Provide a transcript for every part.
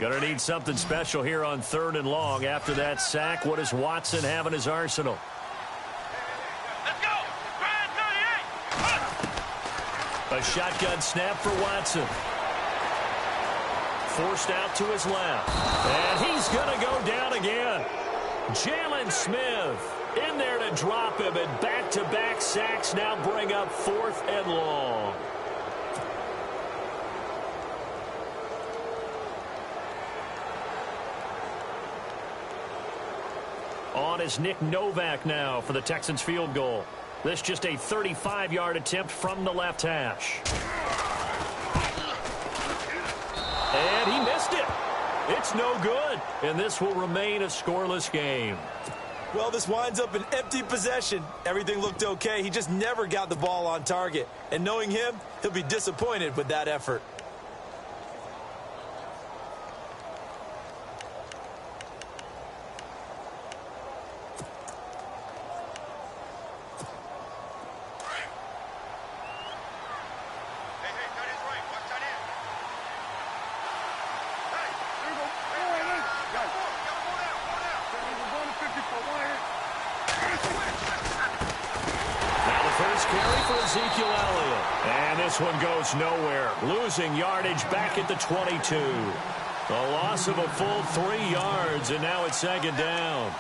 Going to need something special here on 3rd and long. After that sack, what does Watson have in his arsenal? Let's go! A shotgun snap for Watson. Forced out to his left. And he's going to go down again. Jalen Smith in there to drop him, and back-to-back sacks now bring up 4th and long. On is Nick Novak now for the Texans field goal. This just a 35-yard attempt from the left hash. And he missed it. It's no good, and this will remain a scoreless game. Well, this winds up an empty possession. Everything looked okay. He just never got the ball on target. And knowing him, he'll be disappointed with that effort. This one goes nowhere. Losing yardage back at the 22. A loss of a full 3 yards, and now it's 2nd down.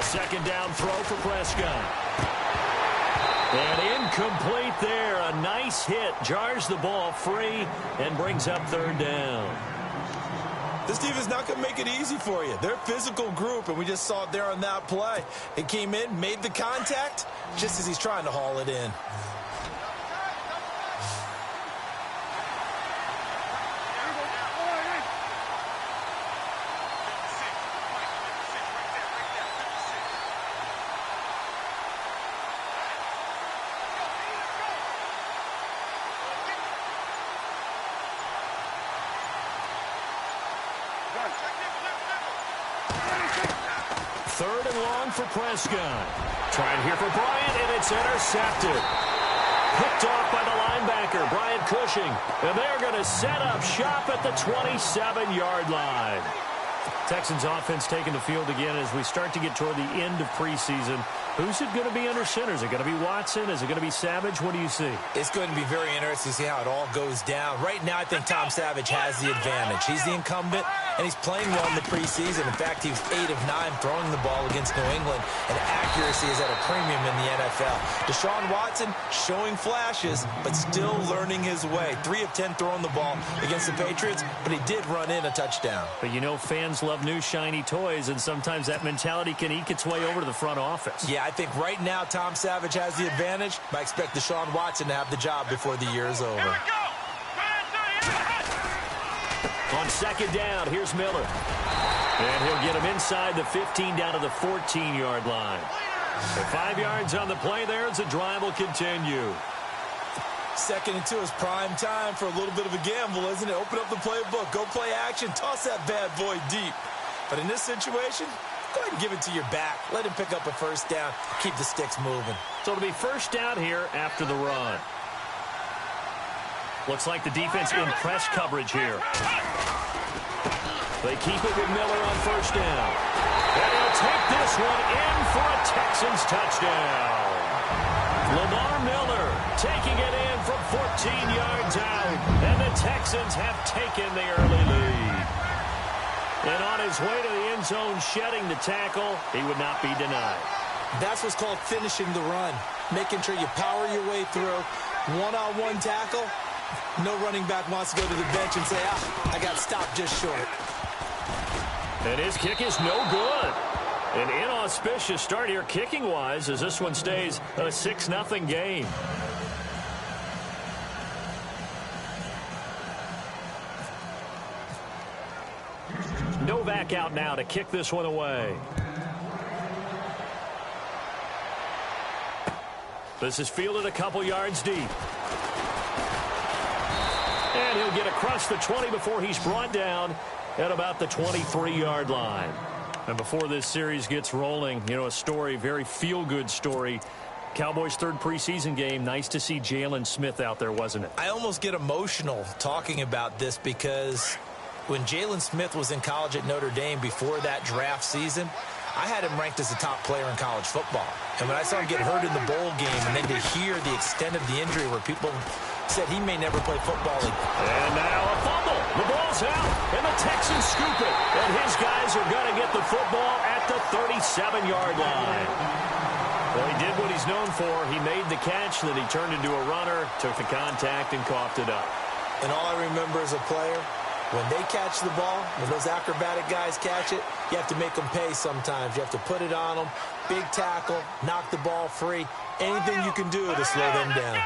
Second down throw for Prescott. And incomplete there. A nice hit. Jars the ball free and brings up 3rd down. This team is not going to make it easy for you. They're a physical group, and we just saw it there on that play. It came in, made the contact, just as he's trying to haul it in. For Prescott. Trying here for Bryant, and it's intercepted. Picked off by the linebacker, Brian Cushing. And they're going to set up shop at the 27-yard line. Texans offense taking the field again as we start to get toward the end of preseason. Who's it going to be under center? Is it going to be Watson? Is it going to be Savage? What do you see? It's going to be very interesting to see how it all goes down. Right now, I think Tom Savage has the advantage. He's the incumbent, and he's playing well in the preseason. In fact, he was 8 of 9 throwing the ball against New England, and accuracy is at a premium in the NFL. Deshaun Watson showing flashes, but still learning his way. 3 of 10 throwing the ball against the Patriots, but he did run in a touchdown. But you know, fans love new shiny toys, and sometimes that mentality can eke its way over to the front office. Yeah, I think right now Tom Savage has the advantage. I expect Deshaun Watson to have the job before the year is over. Here we go. On 2nd down, here's Miller. And he'll get him inside the 15 down to the 14-yard line. The 5 yards on the play there as the drive will continue. 2nd and 2 is prime time for a little bit of a gamble, isn't it? Open up the playbook, go play action, toss that bad boy deep. But in this situation, go ahead and give it to your back. Let him pick up a 1st down. Keep the sticks moving. So it'll be 1st down here after the run. Looks like the defense in press coverage here. They keep it with Miller on 1st down. And he'll take this one in for a Texans touchdown. Lamar Miller taking it in from 14 yards out. And the Texans have taken the early lead. And on his way to the end zone, shedding the tackle, he would not be denied. That's what's called finishing the run. Making sure you power your way through. One-on-one tackle. No running back wants to go to the bench and say, I got stopped just short. And his kick is no good. An inauspicious start here kicking-wise as this one stays a 6-0 game. back out now to kick this one away. This is fielded a couple yards deep. And he'll get across the 20 before he's brought down at about the 23-yard line. And before this series gets rolling, you know, a story, very feel-good story. Cowboys' third preseason game. Nice to see Jalen Smith out there, wasn't it? I almost get emotional talking about this because when Jalen Smith was in college at Notre Dame before that draft season, I had him ranked as a top player in college football. And when I saw him get hurt in the bowl game and then to hear the extent of the injury where people said he may never play football again. And now a fumble. The ball's out, and the Texans scoop it. And his guys are going to get the football at the 37-yard line. Well, he did what he's known for. He made the catch, then he turned into a runner, took the contact, and coughed it up. And all I remember as a player, when they catch the ball, when those acrobatic guys catch it, you have to make them pay sometimes. You have to put it on them, big tackle, knock the ball free. Anything you can do to slow them down.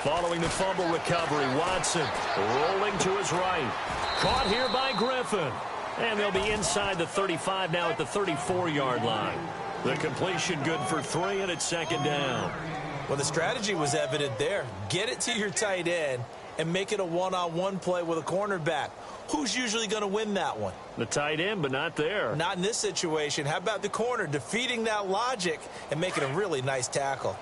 Following the fumble recovery, Watson rolling to his right. Caught here by Griffin. And they'll be inside the 35 now at the 34-yard line. The completion good for 3, and it's second down. Well, the strategy was evident there. Get it to your tight end and make it a one-on-one play with a cornerback. Who's usually going to win that one? The tight end, but not there. Not in this situation. How about the corner defeating that logic and making a really nice tackle?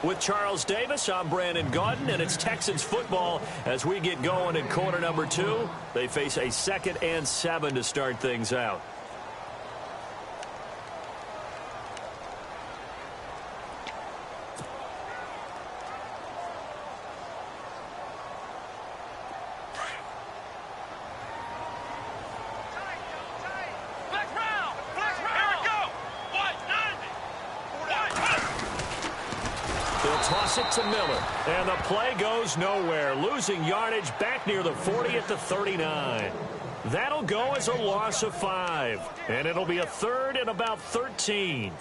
With Charles Davis, I'm Brandon Gaudin, and it's Texans football as we get going in quarter number 2. They face a 2nd and 7 to start things out. Toss it to Miller, and the play goes nowhere. Losing yardage back near the 40 at the 39. That'll go as a loss of 5, and it'll be a 3rd and about 13.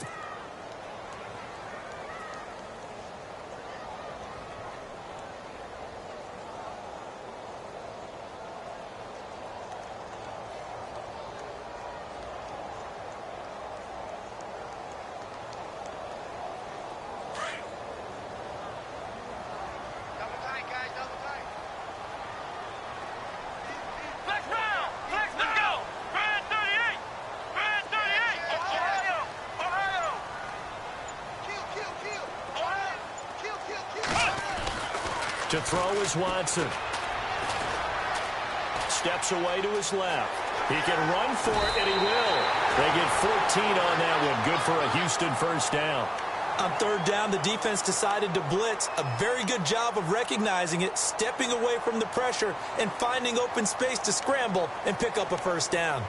To throw is Watson. Steps away to his left. He can run for it, and he will. They get 14 on that one. Good for a Houston first down. On 3rd down, the defense decided to blitz. A very good job of recognizing it, stepping away from the pressure, and finding open space to scramble and pick up a first down.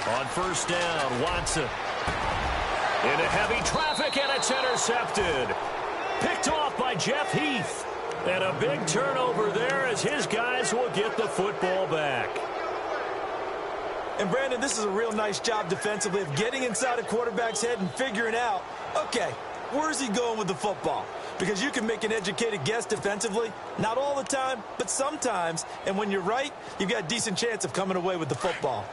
On first down, Watson. Into heavy traffic, and it's intercepted. Picked off by Jeff Heath. And a big turnover there as his guys will get the football back. And, Brandon, this is a real nice job defensively of getting inside a quarterback's head and figuring out, okay, where's he going with the football? Because you can make an educated guess defensively. Not all the time, but sometimes. And when you're right, you've got a decent chance of coming away with the football.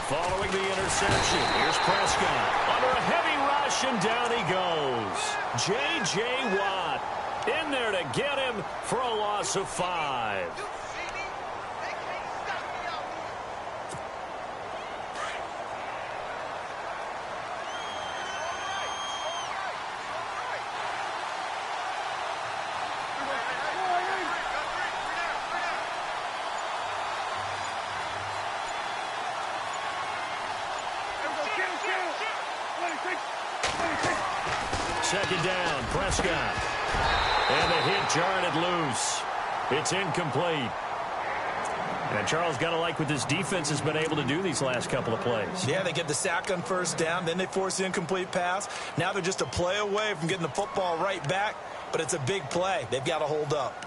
Following the interception, here's Prescott. Under a heavy rush, and down he goes. J.J. Watt in there to get him for a loss of 5. second down. Prescott. And the hit jarred it loose. It's incomplete. And Charles, got to like what this defense has been able to do these last couple of plays. Yeah, they get the sack on first down, then they force the incomplete pass. Now they're just a play away from getting the football right back, but it's a big play. They've got to hold up.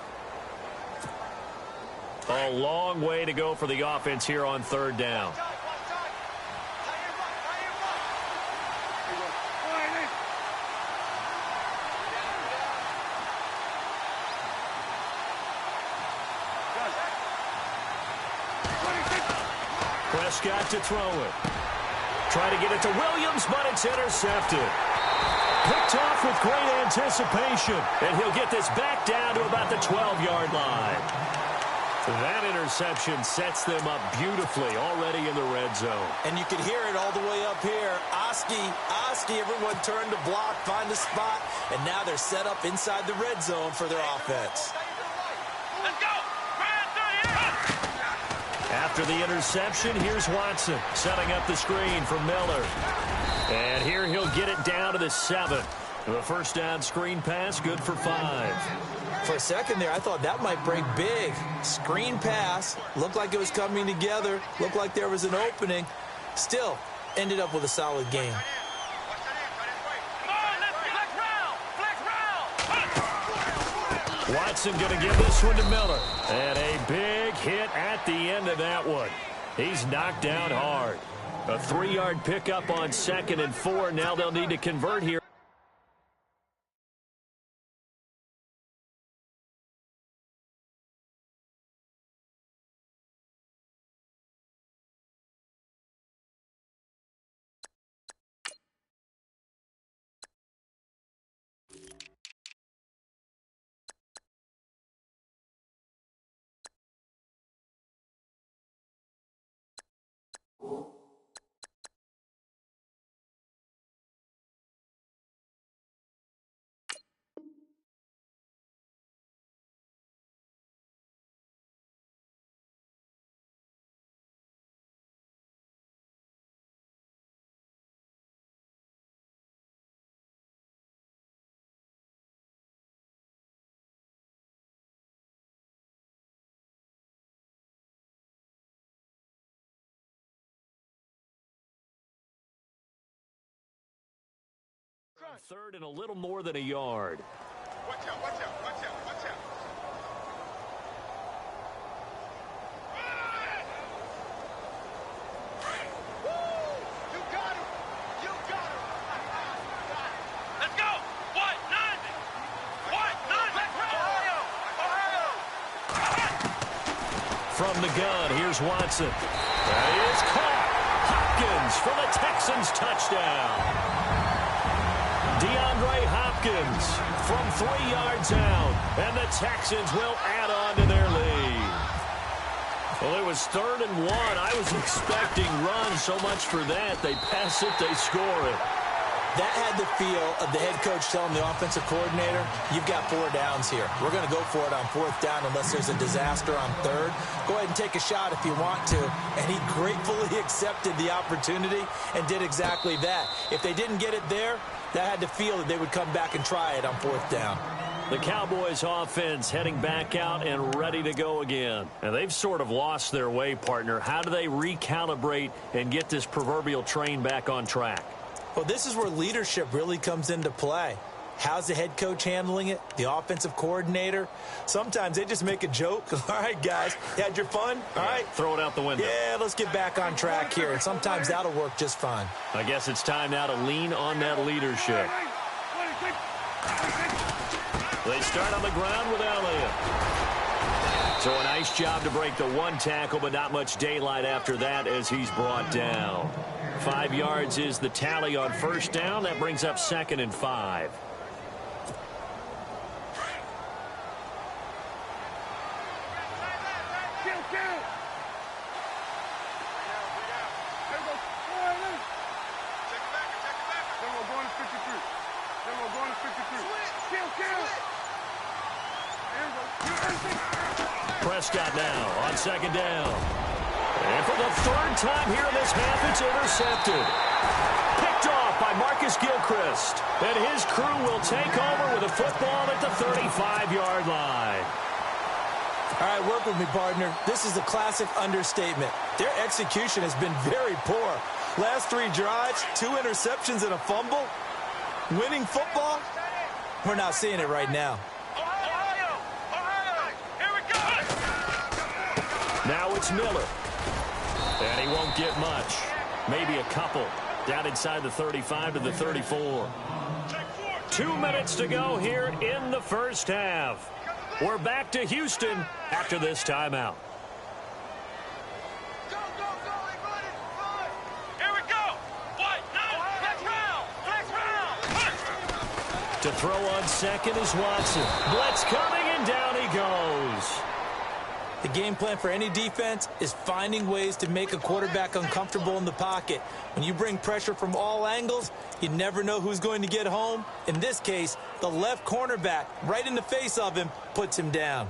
A long way to go for the offense here on third down. Prescott to throw it. Try to get it to Williams, but it's intercepted. Picked off with great anticipation, and he'll get this back down to about the 12-yard line. That interception sets them up beautifully already in the red zone. And you can hear it all the way up here. Oski, everyone turned to block, find a spot, and now they're set up inside the red zone for their offense. Let's go! After the interception, here's Watson setting up the screen for Miller. And here he'll get it down to the 7. The first down screen pass, good for 5. For a second there, I thought that might break big. Screen pass, looked like it was coming together, looked like there was an opening. Still, ended up with a solid game. Watson going to give this one to Miller. And a big hit at the end of that one. He's knocked down hard. A 3-yard pickup on 2nd and 4. Now they'll need to convert here. Third and a little more than a yard. Watch out, watch out, watch out, watch out. You got him! You got him! Let's go! What? None! What? None! Let's go! Ohio! From the gun, here's Watson. That is caught. Hopkins for the Texans touchdown. DeAndre Hopkins from 3 yards out, and the Texans will add on to their lead. Well, it was 3rd and 1. I was expecting runs, so much for that. They pass it, they score it. That had the feel of the head coach telling the offensive coordinator, you've got 4 downs here. We're going to go for it on 4th down unless there's a disaster on 3rd. Go ahead and take a shot if you want to. And he gratefully accepted the opportunity and did exactly that. If they didn't get it there, that had to feel that they would come back and try it on 4th down. The Cowboys offense heading back out and ready to go again. And they've sort of lost their way, partner. How do they recalibrate and get this proverbial train back on track? Well, this is where leadership really comes into play. How's the head coach handling it? The offensive coordinator? Sometimes they just make a joke. All right, guys, you had your fun? All right. Throw it out the window. Yeah, let's get back on track here. And sometimes that'll work just fine. I guess it's time now to lean on that leadership. They start on the ground with Elliott. So a nice job to break the 1 tackle, but not much daylight after that as he's brought down. 5 yards is the tally on 1st down. That brings up 2nd and 5. Prescott now on 2nd down. And for the 3rd time here in this half, it's intercepted. Picked off by Marcus Here's Gilchrist, and his crew will take over with a football at the 35-yard line. All right, work with me, partner. This is a classic understatement. Their execution has been very poor. Last 3 drives, 2 interceptions and a fumble. Winning football? We're not seeing it right now. Here we go. Now it's Miller. And he won't get much. Maybe a couple. Down inside the 35 to the 34. 2 minutes to go here in the first half. We're back to Houston after this timeout. Go, go, go, everybody. Here we go. What? No. Flex round. To throw on second is Watson. Blitz coming, and down he goes. The game plan for any defense is finding ways to make a quarterback uncomfortable in the pocket. When you bring pressure from all angles, you never know who's going to get home. In this case, the left cornerback, right in the face of him, puts him down.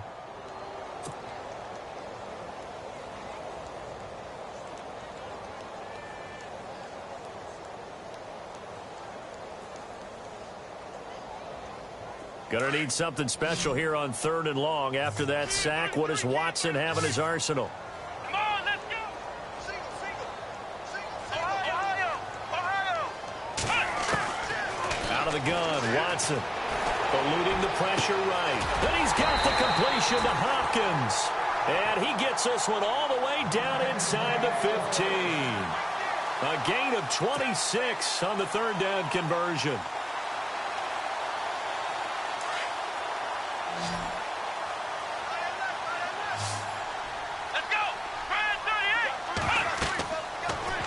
Gonna need something special here on 3rd and long. After that sack, what does Watson have in his arsenal? Come on, let's go. Single. Ohio. Out of the gun, Watson. Eluding the pressure right. Then he's got the completion to Hopkins. And he gets this one all the way down inside the 15. A gain of 26 on the 3rd down conversion.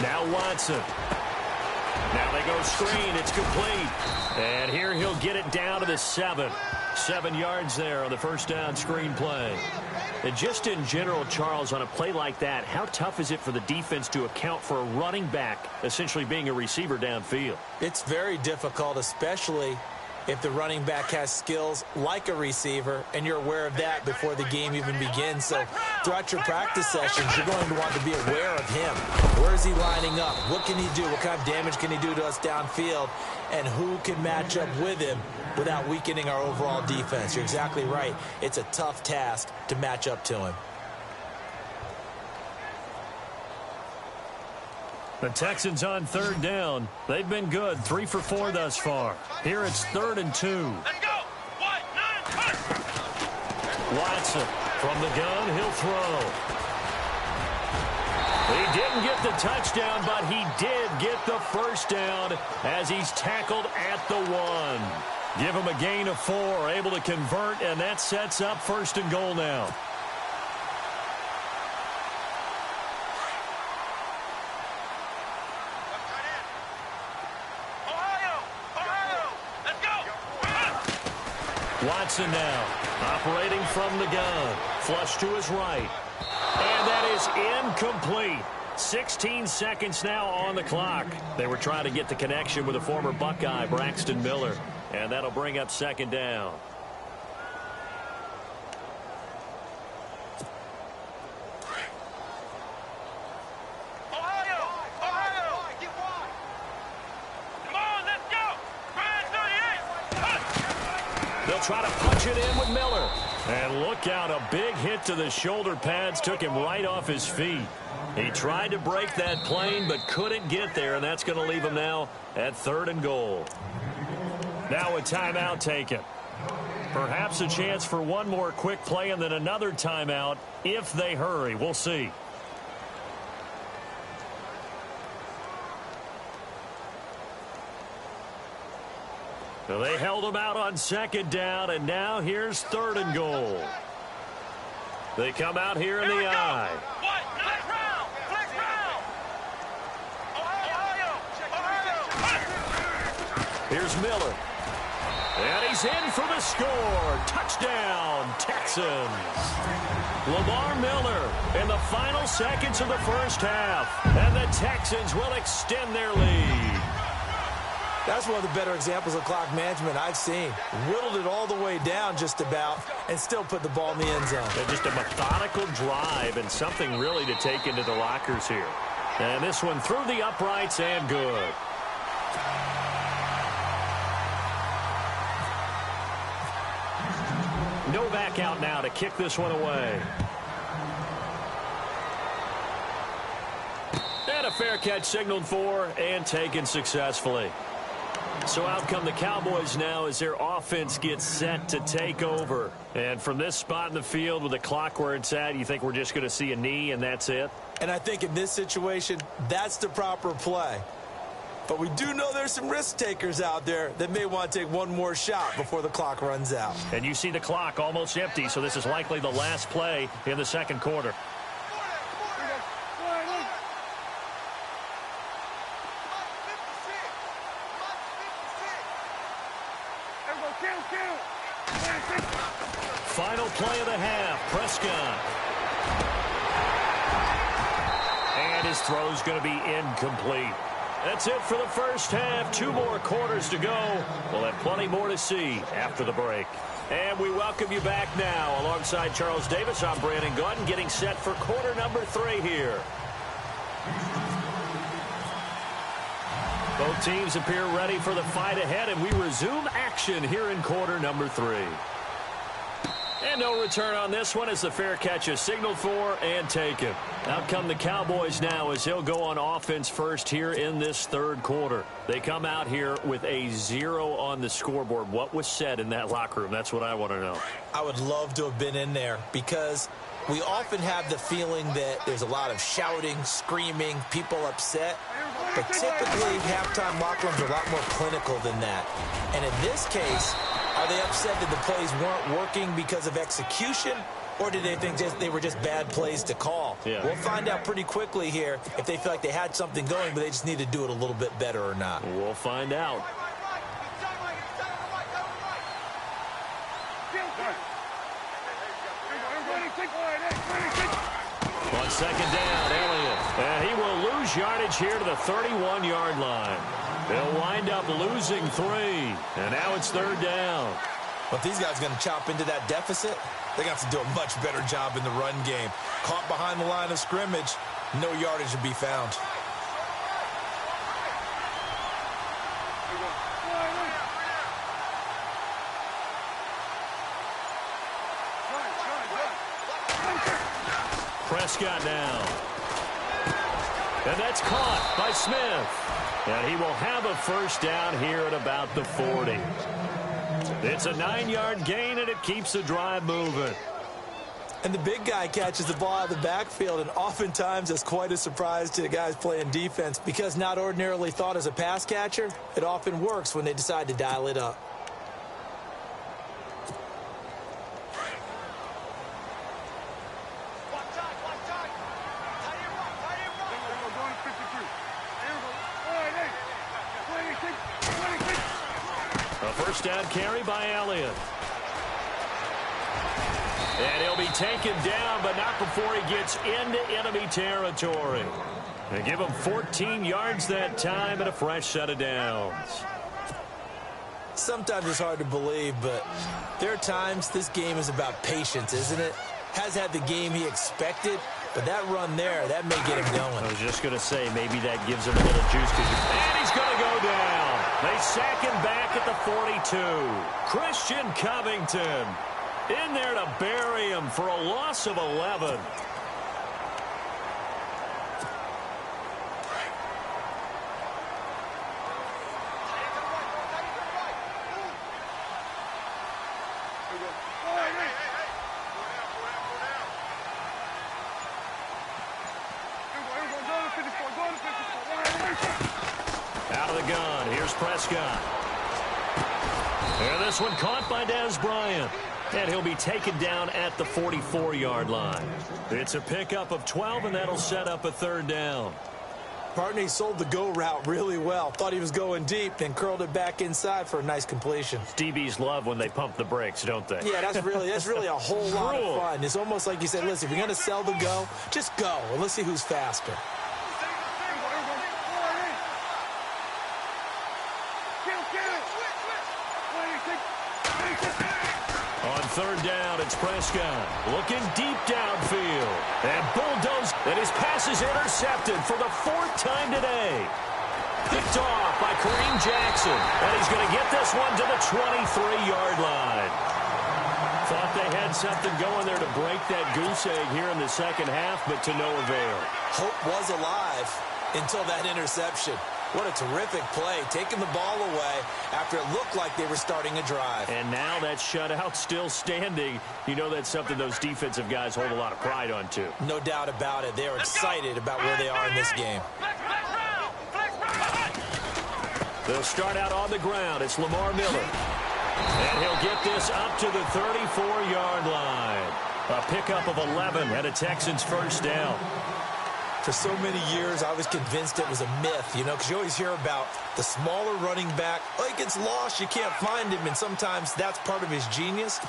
Now Watson. Now they go screen. It's complete. And here he'll get it down to the 7. 7 yards there on the first down screen play. And just in general, Charles, on a play like that, how tough is it for the defense to account for a running back essentially being a receiver downfield? It's very difficult, especially if the running back has skills like a receiver, and you're aware of that before the game even begins. So throughout your practice sessions, you're going to want to be aware of him. Where is he lining up? What can he do? What kind of damage can he do to us downfield? And who can match up with him without weakening our overall defense? You're exactly right. It's a tough task to match up to him. The Texans on 3rd down. They've been good, 3 for 4 thus far. Here it's 3rd and 2. Let's go. What? 9. Watson from the gun, he'll throw. He didn't get the touchdown, but he did get the first down as he's tackled at the 1. Give him a gain of 4, able to convert, and that sets up 1st and goal now. Watson now, operating from the gun. Flush to his right. And that is incomplete. 16 seconds now on the clock. They were trying to get the connection with a former Buckeye, Braxton Miller. And that'll bring up 2nd down. They'll try to punch it in with Miller. And look out, a big hit to the shoulder pads took him right off his feet. He tried to break that plane but couldn't get there, and that's going to leave him now at 3rd and goal. Now a timeout taken. Perhaps a chance for one more quick play and then another timeout if they hurry. We'll see. So they held him out on 2nd down, and now here's 3rd and goal. They come out here in the eye. What? Flex round. Ohio. Here's Miller. And he's in for the score. Touchdown, Texans. Lamar Miller in the final seconds of the first half. And the Texans will extend their lead. That's one of the better examples of clock management I've seen. Whittled it all the way down just about and still put the ball in the end zone. And just a methodical drive and something really to take into the lockers here. And this one through the uprights and good. Novak out now to kick this one away. And a fair catch signaled for and taken successfully. So out come the Cowboys now as their offense gets set to take over. And from this spot in the field with the clock where it's at, you think we're just going to see a knee and that's it? And I think in this situation, that's the proper play. But we do know there's some risk takers out there that may want to take one more shot before the clock runs out. And you see the clock almost empty, so this is likely the last play in the second quarter. Final play of the half, Prescott. And his throw's going to be incomplete. That's it for the first half. 2 more quarters to go. We'll have plenty more to see after the break. And we welcome you back now. Alongside Charles Davis, I'm Brandon Gunn, getting set for quarter number 3 here. Both teams appear ready for the fight ahead, and we resume action here in quarter number 3. And no return on this one as the fair catch is signaled for and taken. Out come the Cowboys now as he'll go on offense first here in this third quarter. They come out here with a 0 on the scoreboard. What was said in that locker room? That's what I want to know. I would love to have been in there because we often have the feeling that there's a lot of shouting, screaming, people upset. But typically, halftime locker rooms are a lot more clinical than that. And in this case, are they upset that the plays weren't working because of execution, or did they think they were just bad plays to call? Yeah. We'll find out pretty quickly here if they feel like they had something going, but they just need to do it a little bit better or not. We'll find out. On second down, Elliott. And he will lose yardage here to the 31-yard line. They'll wind up losing 3. And now it's third down. But these guys are going to chop into that deficit. They're going to have to do a much better job in the run game. Caught behind the line of scrimmage, no yardage to be found. Prescott now. And that's caught by Smith. And he will have a first down here at about the 40. It's a 9-yard gain, and it keeps the drive moving. And the big guy catches the ball out of the backfield, and oftentimes it's quite a surprise to the guys playing defense because not ordinarily thought as a pass catcher, it often works when they decide to dial it up. First down carry by Elliott. And he'll be taken down, but not before he gets into enemy territory. They give him 14 yards that time and a fresh set of downs. Sometimes it's hard to believe, but there are times this game is about patience, isn't it? Has had the game he expected, but that run there, that may get him going. I was just going to say, maybe that gives him a little juice. And he's going to go down. They sack him back at the 42. Christian Covington in there to bury him for a loss of 11. Out of the gun, here's Prescott. And this one caught by Dez Bryant. And he'll be taken down at the 44-yard line. It's a pickup of 12, and that'll set up a third down. Partner, he sold the go route really well. Thought he was going deep, then curled it back inside for a nice completion. DBs love when they pump the brakes, don't they? Yeah, that's really a whole lot of fun. It's almost like you said, listen, if you're going to sell the go, just go, and let's see who's faster. On third down, it's Prescott looking deep downfield. And bulldozed, and his pass is intercepted for the 4th time today. Picked off up by Kareem Jackson. And he's going to get this one to the 23-yard line. Thought they had something going there to break that goose egg here in the second half, but to no avail. Hope was alive until that interception. What a terrific play, taking the ball away after it looked like they were starting a drive. And now that shutout still standing. You know that's something those defensive guys hold a lot of pride on, too. No doubt about it. They're excited about where they are in this game. They'll start out on the ground. It's Lamar Miller. And he'll get this up to the 34-yard line. A pickup of 11 and a Texans first down. For so many years, I was convinced it was a myth, you know, because you always hear about the smaller running back. Oh, he gets lost, you can't find him, and sometimes that's part of his genius.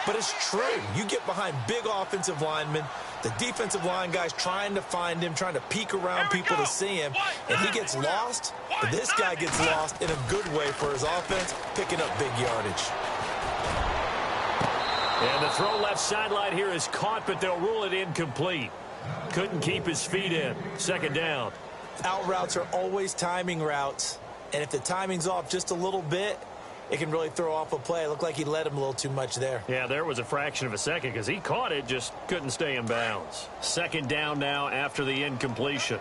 But it's true. You get behind big offensive linemen, the defensive line guys trying to find him, trying to peek around people to see him, and he gets lost. But this guy gets lost in a good way for his offense, picking up big yardage. And the throw left sideline here is caught, but they'll rule it incomplete. Couldn't keep his feet in. Second down. Out routes are always timing routes, and if the timing's off just a little bit, it can really throw off a play. It looked like he led him a little too much there. Yeah, there was a fraction of a second because he caught it, just couldn't stay in bounds. Second down now after the incompletion.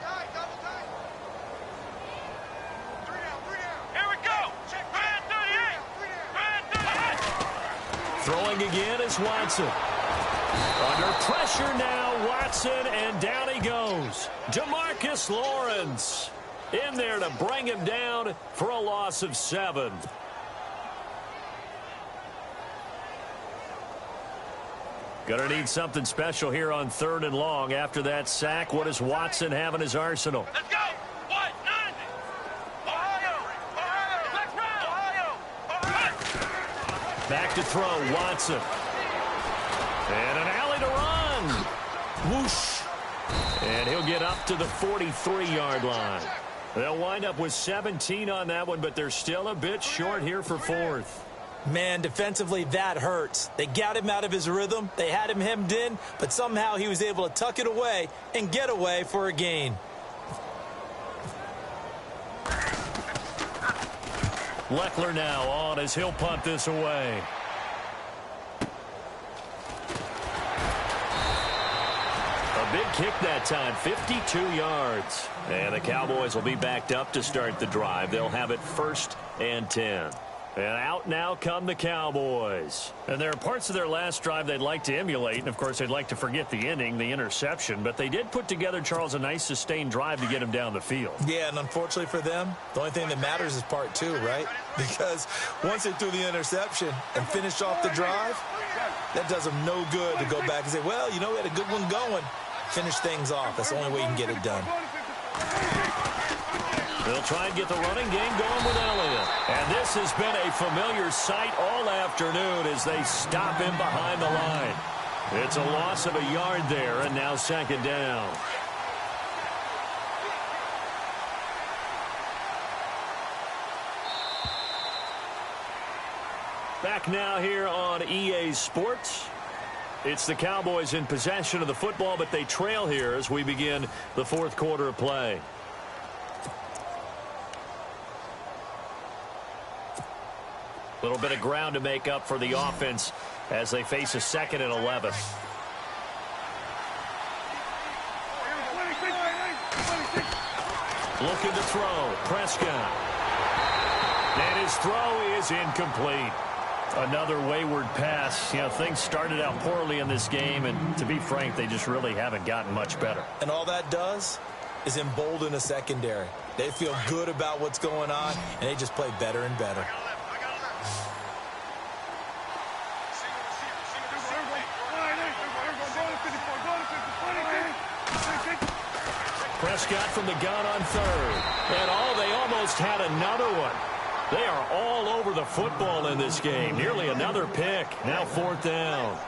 Here we go. Throwing again is Watson. Under pressure now, Watson, and down he goes. DeMarcus Lawrence in there to bring him down for a loss of 7. Gonna need something special here on 3rd and long. After that sack, what does Watson have in his arsenal? Let's go. What? 90. Ohio. Back to throw, Watson. And an alley to run. Whoosh. And he'll get up to the 43-yard line. They'll wind up with 17 on that one, but they're still a bit short here for 4th. Man, defensively, that hurts. They got him out of his rhythm. They had him hemmed in, but somehow he was able to tuck it away and get away for a gain. Leckler now on as he'll punt this away. A big kick that time, 52 yards. And the Cowboys will be backed up to start the drive. They'll have it 1st and 10. And out now come the Cowboys. And there are parts of their last drive they'd like to emulate. And, of course, they'd like to forget the inning, the interception. But they did put together, Charles, a nice sustained drive to get him down the field. Yeah, and unfortunately for them, the only thing that matters is part 2, right? Because once they threw the interception and finished off the drive, that does them no good to go back and say, well, you know, we had a good one going. Finish things off. That's the only way you can get it done. They'll try and get the running game going with Elliott. And this has been a familiar sight all afternoon as they stop him behind the line. It's a loss of a yard there, and now 2nd down. Back now here on EA Sports. It's the Cowboys in possession of the football, but they trail here as we begin the 4th quarter of play. A little bit of ground to make up for the offense as they face a 2nd and 11. Looking to throw. Prescott. And his throw is incomplete. Another wayward pass. You know, things started out poorly in this game, and to be frank, they just really haven't gotten much better. And all that does is embolden a secondary. They feel good about what's going on, and they just play better and better. Prescott from the gun on 3rd. And they almost had another one. They are all over the football in this game. Nearly another pick. Now 4th down.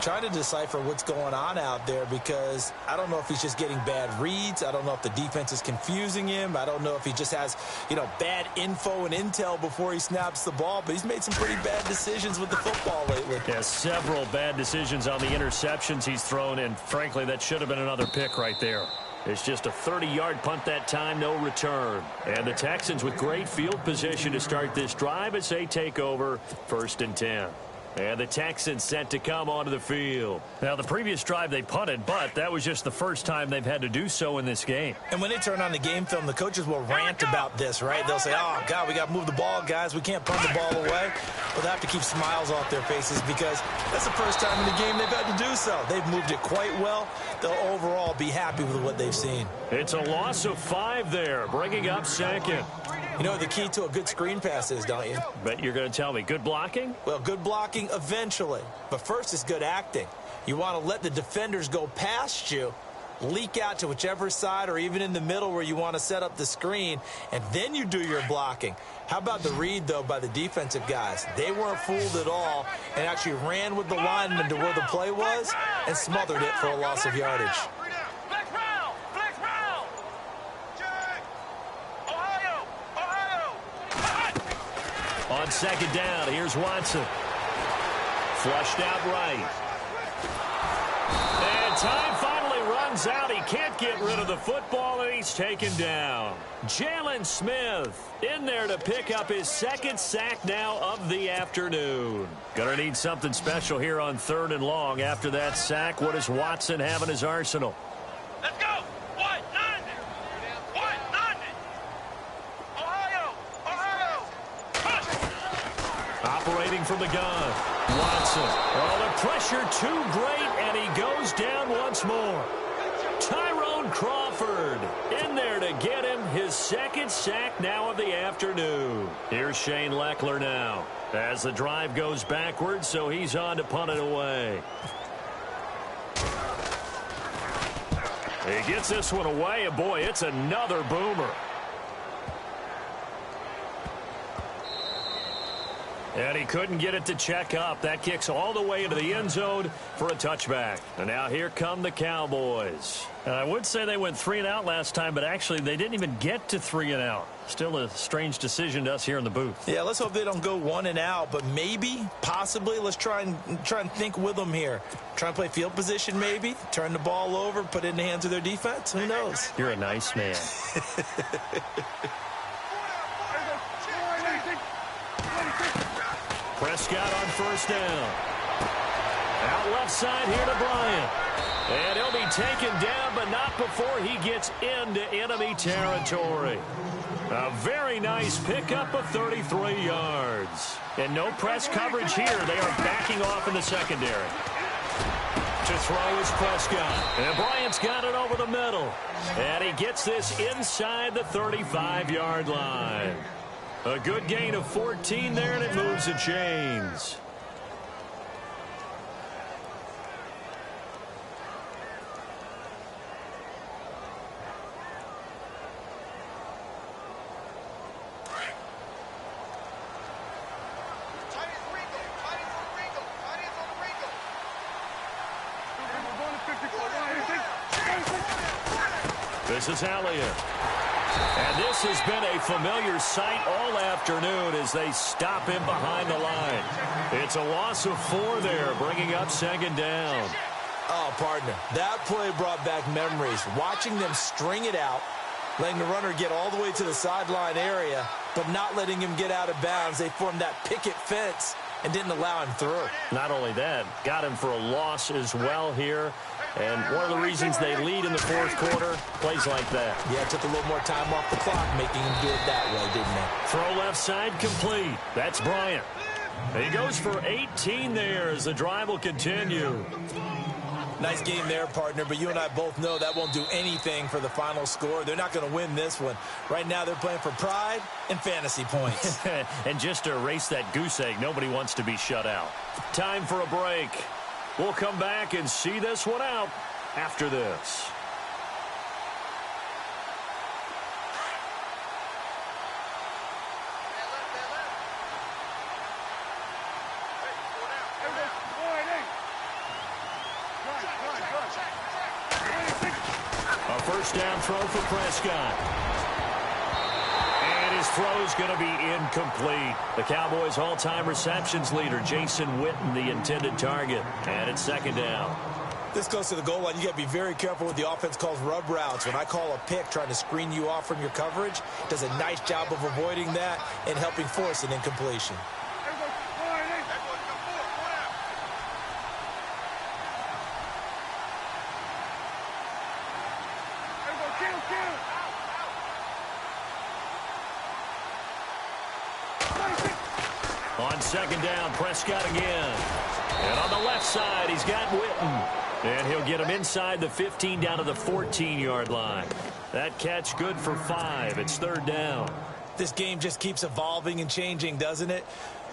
Trying to decipher what's going on out there because I don't know if he's just getting bad reads. I don't know if the defense is confusing him. I don't know if he just has, you know, bad info and intel before he snaps the ball. But he's made some pretty bad decisions with the football lately. Yeah, several bad decisions on the interceptions he's thrown, and frankly, that should have been another pick right there. It's just a 30-yard punt that time, no return. And the Texans with great field position to start this drive as they take over 1st and 10. And the Texans set to come onto the field. Now, the previous drive they punted, but that was just the first time they've had to do so in this game. And when they turn on the game film, the coaches will rant about this, right? They'll say, oh, God, we got to move the ball, guys. We can't punt the ball away. Well, they have to keep smiles off their faces because that's the first time in the game they've had to do so. They've moved it quite well. They'll overall be happy with what they've seen. It's a loss of 5 there, bringing up 2nd. You know what the key to a good screen pass is, don't you? Bet you're going to tell me. Good blocking? Well, good blocking eventually. But first is good acting. You want to let the defenders go past you, leak out to whichever side or even in the middle where you want to set up the screen, and then you do your blocking. How about the read, though, by the defensive guys? They weren't fooled at all and actually ran with the lineman to where the play was and smothered it for a loss of yardage. On 2nd down, here's Watson. Flushed out right. And time finally runs out. He can't get rid of the football, and he's taken down. Jalen Smith in there to pick up his 2nd sack now of the afternoon. Gonna need something special here on 3rd and long. After that sack, what does Watson have in his arsenal? Let's go! What? 90! What? 90! Ohio! Ohio! Operating from the gun. Watson. Oh, the pressure too great, and he goes down once more. Tyrone Crawford in there to get him his 2nd sack now of the afternoon. Here's Shane Leckler now as the drive goes backwards, so he's on to punt it away. He gets this one away, and boy, it's another boomer. And he couldn't get it to check up. That kicks all the way into the end zone for a touchback. And now here come the Cowboys. And I would say they went 3 and out last time, but actually they didn't even get to 3 and out. Still a strange decision to us here in the booth. Yeah, let's hope they don't go 1 and out, but maybe, possibly, let's try and think with them here. Try and play field position maybe, turn the ball over, put it in the hands of their defense. Who knows? You're a nice man. Prescott on 1st down. Out left side here to Bryant. And he'll be taken down, but not before he gets into enemy territory. A very nice pickup of 33 yards. And no press coverage here. They are backing off in the secondary. To throw is Prescott. And Bryant's got it over the middle. And he gets this inside the 35-yard line. A good gain of 14 there, and it moves the chains. This is Elliott. And this has been a familiar sight all afternoon as they stop him behind the line. It's a loss of 4 there, bringing up 2nd down. Oh, partner, that play brought back memories. Watching them string it out, letting the runner get all the way to the sideline area, but not letting him get out of bounds. They formed that picket fence and didn't allow him through. Not only that, got him for a loss as well here. And one of the reasons they lead in the 4th quarter, plays like that. Yeah, it took a little more time off the clock, making him do it that way, didn't it? Throw left side complete. That's Bryant. He goes for 18 there as the drive will continue. Nice game there, partner, but you and I both know that won't do anything for the final score. They're not going to win this one. Right now, they're playing for pride and fantasy points. And just to erase that goose egg, nobody wants to be shut out. Time for a break. We'll come back and see this one out after this. A 1st down throw for Prescott. And his throw is going to be incomplete. The Cowboys' all-time receptions leader, Jason Witten, the intended target. And it's 2nd down. This goes to the goal line. You got to be very careful with the offense calls rub routes. When I call a pick trying to screen you off from your coverage, does a nice job of avoiding that and helping force an incompletion. On second down, Prescott again. And on the left side, he's got Witten. And he'll get him inside the 15 down to the 14-yard line. That catch good for 5. It's third down. This game just keeps evolving and changing, doesn't it?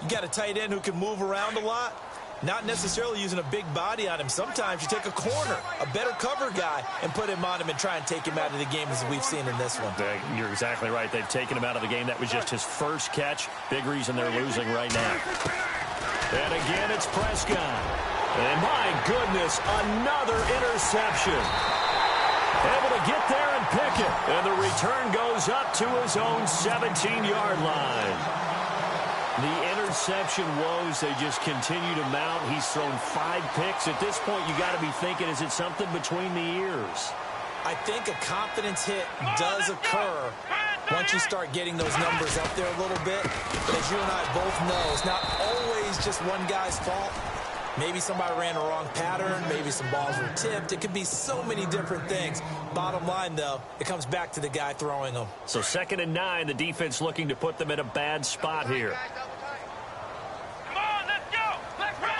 You got a tight end who can move around a lot. Not necessarily using a big body on him. Sometimes you take a corner, a better cover guy, and put him on him and try and take him out of the game as we've seen in this one. You're exactly right. They've taken him out of the game. That was just his first catch. Big reason they're losing right now. And again, it's Prescott. And my goodness, another interception. Able to get there and pick it. And the return goes up to his own 17-yard line. The interception woes, they just continue to mount. He's thrown 5 picks. At this point, you got to be thinking, is it something between the ears? I think a confidence hit does occur once you start getting those numbers up there a little bit. But as you and I both know, it's not always just one guy's fault. Maybe somebody ran a wrong pattern. Maybe some balls were tipped. It could be so many different things. Bottom line, though, it comes back to the guy throwing them. So 2nd and 9, the defense looking to put them in a bad spot here. Come on, let's go. Let's run.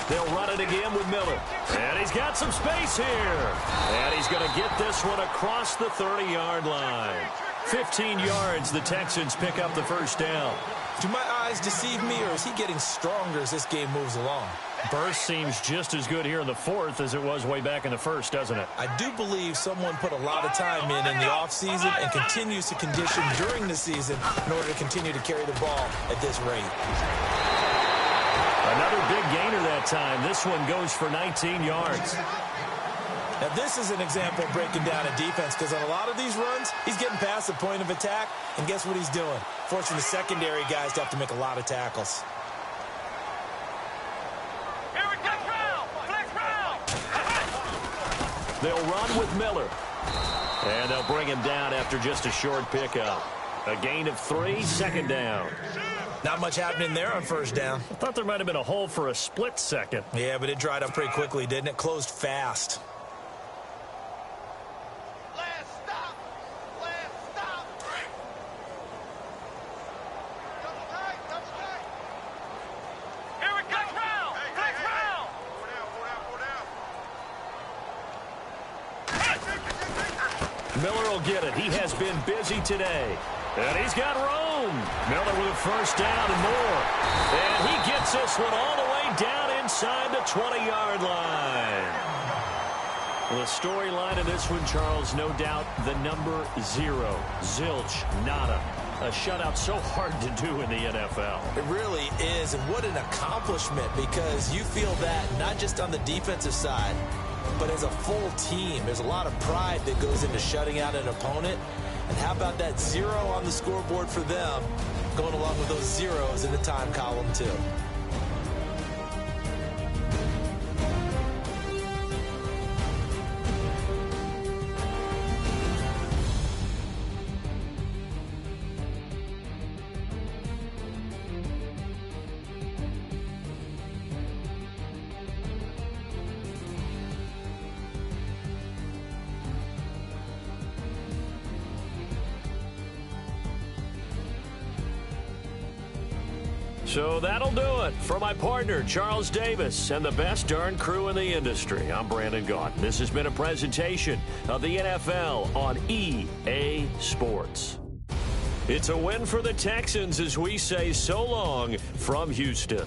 They'll run it again with Miller. And he's got some space here. And he's going to get this one across the 30-yard line. 15 yards, the Texans pick up the first down. Do my eyes deceive me, or is he getting stronger as this game moves along? Burst seems just as good here in the 4th as it was way back in the 1st, doesn't it? I do believe someone put a lot of time in the offseason and continues to condition during the season in order to continue to carry the ball at this rate. Another big gainer that time. This one goes for 19 yards. Now, this is an example of breaking down a defense, because on a lot of these runs, he's getting past the point of attack, and guess what he's doing? Forcing the secondary guys to have to make a lot of tackles. Here we go, flex round. They'll run with Miller. And they'll bring him down after just a short pickup. A gain of 3, 2nd down. Not much happening there on first down. I thought there might have been a hole for a split second. Yeah, but it dried up pretty quickly, didn't it? Closed fast. Miller will get it. He has been busy today. And he's got room. Miller with a first down and more. And he gets this one all the way down inside the 20-yard line. Well, the storyline of this one, Charles, no doubt the number 0. Zilch, nada. A shutout so hard to do in the NFL. It really is, and what an accomplishment, because you feel that not just on the defensive side, but as a full team. There's a lot of pride that goes into shutting out an opponent. And how about that 0 on the scoreboard for them, going along with those zeros in the time column, too. So that'll do it for my partner, Charles Davis, and the best darn crew in the industry. I'm Brandon Gaudin. This has been a presentation of the NFL on EA Sports. It's a win for the Texans as we say so long from Houston.